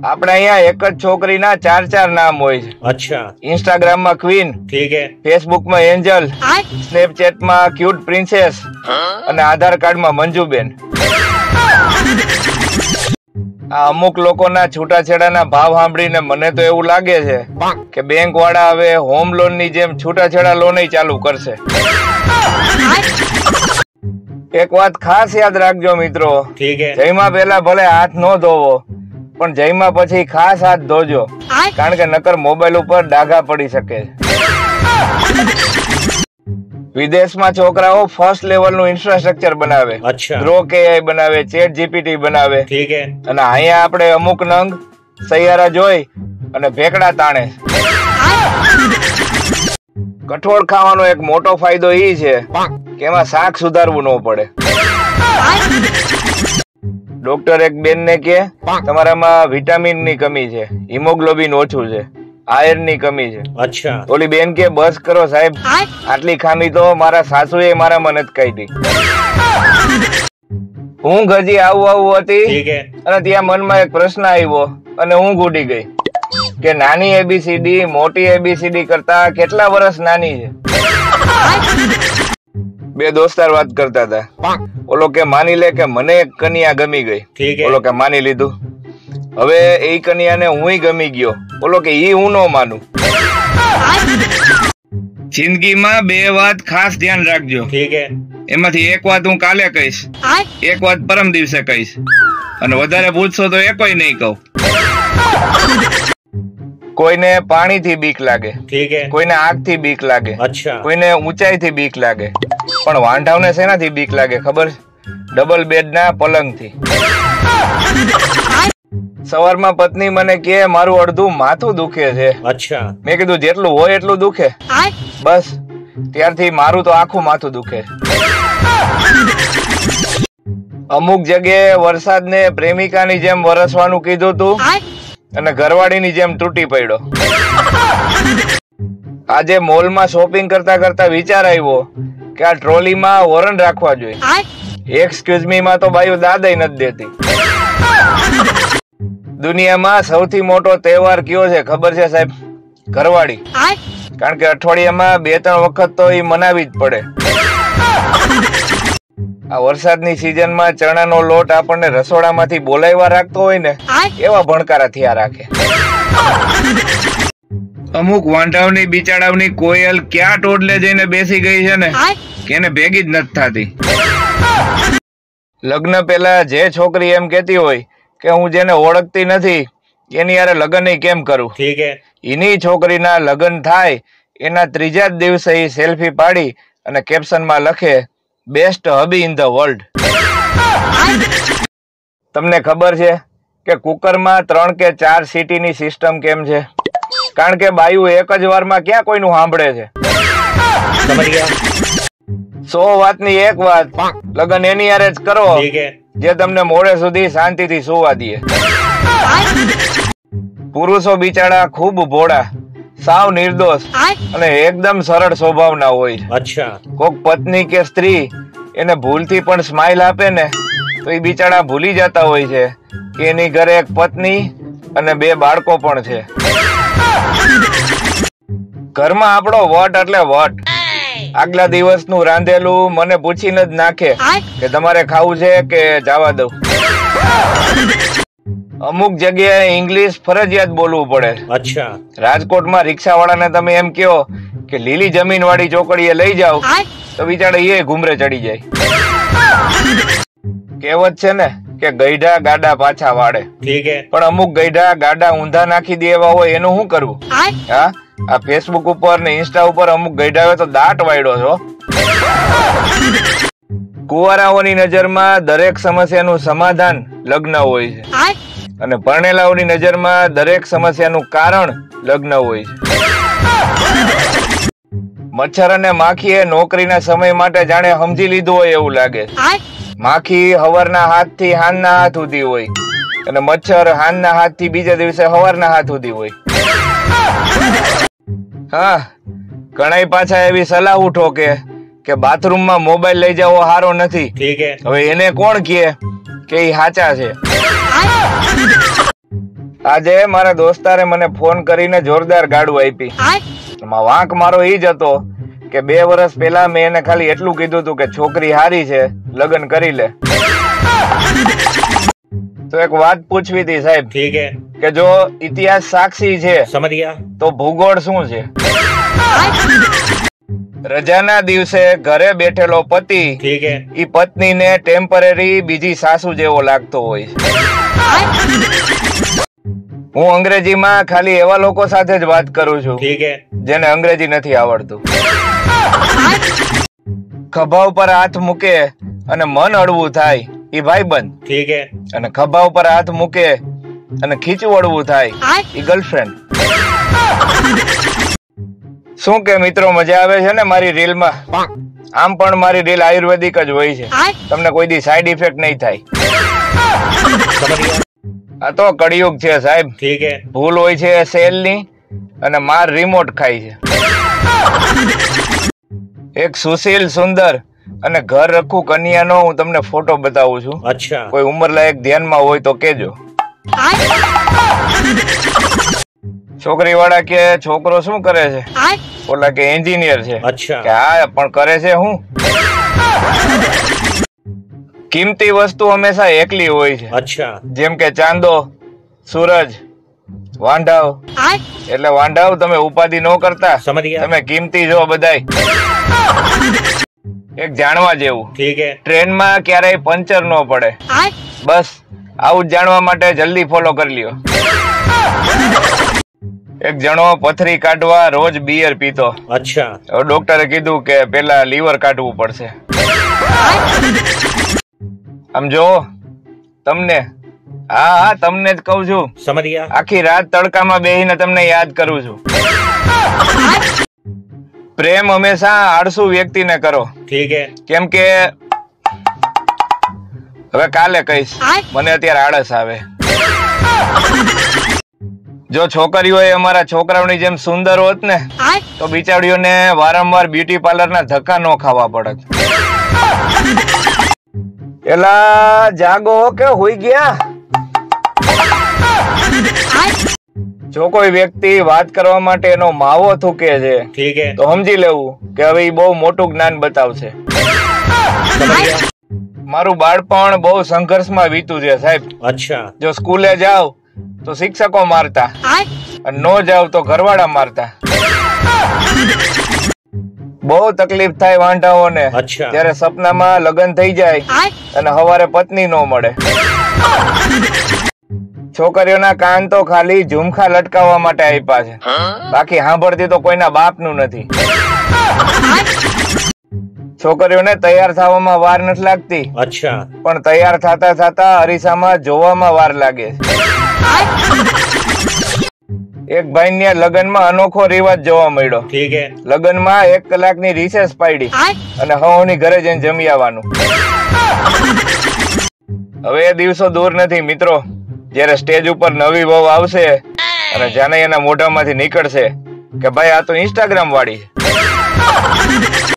આપણે અહીંયા એક જ છોકરીના 4 નામ હોય છે. अच्छा. इंस्टाग्राम में क्वीन, ठीक है. फेसबुक में एंजल, स्नैपचैट में क्यूट प्रिंसेस અને આધાર કાર્ડ માં મંજુબેન. આ અમુક લોકોના છૂટાછેડાના ભાવ સાંભળીને મને તો એવું લાગે છે કે બેંક વાળા હવે હોમ લોન ની જેમ છૂટાછેડા લોન ચાલુ કરશે. એક વાત ખાસ યાદ રાખજો મિત્રો, જયમાં પેલા ભલે હાથ ન ધોવો પણ જયમાં પછી ખાસ હાથ ધોજો, કારણ કે નકર મોબાઈલ ઉપર ડાઘા પડી શકે. વિદેશમાં છોકરાઓ ફર્સ્ટ લેવલ નું ઇન્ફ્રાસ્ટ્રક્ચર બનાવે, ગ્રોક એઆઈ બનાવે, ચેટ જીપીટી બનાવે, અને અહીંયા આપણે અમુક નંગ સૈયારા જોઈ અને ભેકડા તાણે. કઠોળ ખાવાનો એક મોટો ફાયદો એ છે કે એમાં શાક સુધારવું ન પડે. ડોક્ટર એક બેન ને કે તમારામાં વિટામિન ની કમી છે, હિમોગ્લોબિન ઓછું છે, આયર્ન ની કમી છે. અચ્છા. ઓલી બેન કે બસ કરો સાહેબ, આટલી ખામી તો મારા સાસુએ મારામાં નથી કાઢી. ઊંઘ હજી આવું હતી અને ત્યાં મનમાં એક પ્રશ્ન આવ્યો અને ઊંઘ ઉડી ગઈ કે નાની એબીસીડી મોટી એબીસીડી કરતા કેટલા વર્ષ નાની છે. બે દોસ્તાર વાત કરતા હતા. ઓલો કે માની લે કે મને એક કન્યા ગમી ગઈ. ઓલો કે માની લીધું. હવે એ કન્યાને હું ગમી ગયો. બોલો કે ઈ હું ન માનું. જિંદગીમાં બે વાત ખાસ ધ્યાન રાખજો. એમાંથી એક વાત હું કાલે કહીશ, એક વાત પરમ દિવસે કહીશ, અને વધારે પૂછશો તો એકોય નહીં કહું. કોઈને પાણી થી બીક લાગે, કોઈને આગ થી બીક લાગે, કોઈને ઊંચાઈ થી બીક લાગે, પણ વાંઢાવને શેનાથી બીક લાગે ખબર? ડબલ બેડ ના પલંગ થી. સવારમાં પત્ની મને કે મારું અડધું માથું દુખે છે. મેં કીધું જેટલું હોય એટલું દુખે. બસ ત્યારથી મારું તો આખું માથું દુખે. અમુક જગ્યાએ વરસાદને પ્રેમિકાની જેમ વરસવાનું કીધું તું અને ઘરવાળીની જેમ તૂટી પડ્યો. આજે મોલમાં શોપિંગ કરતા કરતા વિચાર આવ્યો કે આ ટ્રોલીમાં વોરન રાખવા જોઈએ. એક્સક્યુઝ મી માં તો બાયું દાદા નથી દેતી. દુનિયામાં સૌથી મોટો તહેવાર કયો છે ખબર છે સાહેબ? ઘરવાળી. કારણ કે અઠવાડિયામાં 2-3 વખત તો એ મનાવી જ પડે. આ વરસાદની સિઝનમાં ચણાનો લોટ આપણને રસોડામાંથી બોલાવવા રાખતો હોય ને એવા ભણકારા થયા રાખે. અમુક વાંઢાવની બિચાડાવની કોયલ ક્યાં ટોડલે જઈને બેસી ગઈ છે ને કે એને ભેગી જ નથી થતી. લગ્ન પહેલા જે છોકરી એમ કેતી હોય કે હું જેને ઓળખતી નથી એની યારે લગ્ન કેમ કરું, એની છોકરીના લગ્ન થાય એના 3જા દિવસે સેલ્ફી પાડી અને કેપ્શનમાં લખે best hubby in the world. તમને ખબર છે કે કુકરમાં 3 કે 4 સીટીની સિસ્ટમ કેમ છે? કારણ કે બાયું એક જ વારમાં ક્યાં કોઈનું સાંભળે છે. 100 વાતની એક વાત, લગ્ન એની યારે જ કરો જે તમને મોડે સુધી શાંતિથી સુવા દે. પુરુષો બિચારા ખૂબ ભોળા, સાવ નિર્દોષ અને એકદમ સરળ સ્વભાવના હોય. કોક પત્ની કે સ્ત્રી એને ભૂલથી પણ સ્માઈલ આપે ને તો એ બિચારા ભૂલી જતા હોય છે કે એની ઘરે એક પત્ની અને 2 બાળકો પણ છે. ઘરમાં આપણો વટ એટલે વટ. આગલા દિવસનું રાંધેલું મને પૂછીને જ નાખે કે તમારે ખાવું છે કે જવા દઉં. અમુક જગ્યાએ ઇંગ્લિશ ફરજિયાત બોલવું પડે. રાજકોટમાં રિક્ષાવાળાને તમે એમ કહો કે લીલી જમીન વાળી ચોકડીએ લઈ જાઓ તો બિચારા એ ઘુમરે ચડી જાય. કહેવત છે ને કે ગઈઢા ગાડા પાછા વાળે, પણ અમુક ગઈઢા ગાડા ઊંધા નાખી દે એવા હોય એનું શું કરવું? હા, આ ફેસબુક ઉપર ને ઇન્સ્ટા ઉપર અમુક ગઈઢાવે તો દાટ વાળ્યો છો. કુંવારાઓની નજરમાં દરેક સમસ્યાનું સમાધાન લગ્ન હોય છે અને પરણેલાઓની નજરમાં દરેક સમસ્યાનું કારણ લગ્ન હોય છે. મચ્છર અને માખીએ નોકરીના સમય માટે જાણે સમજી લીધું હોય એવું લાગે. માખી હવારના હાથથી હાંજના હાથ સુધી હોય અને મચ્છર હાંજના હાથથી બીજા દિવસે હવારના હાથ સુધી હોય. હા, ઘણા પાછા એવી સલાહ ઉઠો કે બાથરૂમમાં મોબાઈલ લઈ જવો સારો નથી. હવે એને કોણ કહે કે એ સાચા છે? આજે મારા દોસ્તારે મને ફોન કરીને જોરદાર ગાડું આપી. વાંક મારો ઈ જ હતો કે 2 વર્ષ પહેલા મેં એને ખાલી એટલું કીધું હતું કે છોકરી હારી છે, લગ્ન કરી લે. તો એક વાત પૂછવી હતી સાહેબ. ठीक है. કે જો ઇતિહાસ સાક્ષી છે, समझ गया. તો ભૂગોળ શું છે? રજાના દિવસે ઘરે બેઠેલો પતિ ठीक है. ઈ પત્નીને ટેમ્પરરી બીજી સાસુ જેવો લાગતો હોય. હું અંગ્રેજીમાં ખાલી એવા લોકો સાથે જ વાત કરું છું ठीक है. જેને અંગ્રેજી નથી આવડતું. ખભા ઉપર હાથ મૂકે અને મન અડવું થાય ઈ ભાઈબંધ, ठीक है. અને ખભા ઉપર હાથ મૂકે અને ખીચું અડવું થાય ઈ ગર્લફ્રેન્ડ. શું કે મિત્રો, મજા આવે છે ને મારી રીલમાં? આમ પણ મારી રીલ આયુર્વેદિક જ હોય છે, તમને કોઈ દી સાઈડ ઇફેક્ટ નહીં થાય. समझ गया. આ તો કળિયુગ છે સાહેબ. ठीक है. ભૂલ હોય છે સેલની અને માર રિમોટ ખાય છે. એક સુશીલ સુંદર અને ઘર રખું કન્યાનો હું તમને ફોટો બતાવું છું. अच्छा. કોઈ ઉંમર લાયક ધ્યાનમાં હોય તો કેજો. છોકરી વાળા કે છોકરો શું કરે છે? ઓલા કે એન્જિનિયર છે. अच्छा. કે હા, પણ કરે છે હું? કિંમતી વસ્તુ હંમેશા એકલી હોય છે. अच्छा. જેમ કે ચાંદો, સૂરજ, વાંઢાવ. એટલે વાંઢાવ, તમે ઉપાધિ ન કરતા, समझ गया. તમે કિંમતી જો બધાય. એક જાણવા જેવું, ठीक है. ટ્રેનમાં ક્યારેય પંચર ન પડે. બસ આવું જ જાણવા માટે જલ્દી ફોલો કરી લ્યો. એક જણો પથરી કાઢવા રોજ બિયર પીતો. अच्छा. હવે ડોક્ટરે કીધું કે પેલા લીવર કાઢવું પડશે. આમ જો તમને, હા તમને જ કઉ છું, समझ गया. આખી રાત તડકામાં બેહીને તમને યાદ કરું છું. પ્રેમ હંમેશા આળસુ વ્યક્તિને કરો. ठीक है. કેમ કે હવે કાલે કહીશ, મને અત્યારે આળસ આવે. જો છોકરીઓએ અમારા છોકરાઓની જેમ સુંદર હોત ને તો બિચારીઓને વારંવાર બ્યુટી પાર્લર ના ધક્કા ન ખાવા પડત. એલા જાગો કે હોઈ ગયા? જો કોઈ વ્યક્તિ વાત કરવા માટે એનો માવો થૂકે છે ठीक है. તો સમજી લેવું કે હવે ઈ બહુ મોટું જ્ઞાન બતાવશે. समझ गया. મારું બાળપણ બહુ સંઘર્ષમાં વીતું છે સાહેબ. अच्छा. જો સ્કૂલે જાવ તો શિક્ષકો મારતા, અને નો જાવ તો ઘરવાળા મારતા. બહુ તકલીફ થાય વાંઢાઓને अच्छा. જ્યારે સપનામાં લગ્ન થઈ જાય અને સવારે પત્ની નો મળે. છોકરીઓના કાન તો ખાલી ઝુમખા લટકાવવા માટે આપ્યા છે, બાકી સાંભળતી તો કોઈના બાપનું નથી. છોકરીઓને તૈયાર થવામાં વાર નથી લાગતી, अच्छा. પણ તૈયાર થતા થતા અરીસામાં જોવામાં વાર લાગે. એક ભાઈ લગ્નમાં અનોખો રિવાજ જોવા મળ્યો. ठीक है. લગ્નમાં 1 કલાકની રિસેસ પાડી અને હવોની ઘરે જઈને જમી આવવાનું. હવે એ દિવસો દૂર નથી મિત્રો, જયારે સ્ટેજ ઉપર નવી વહુ આવશે અને જાને એના મોઢામાંથી નીકળશે કે ભાઈ આ તો ઇન્સ્ટાગ્રામ વાળી.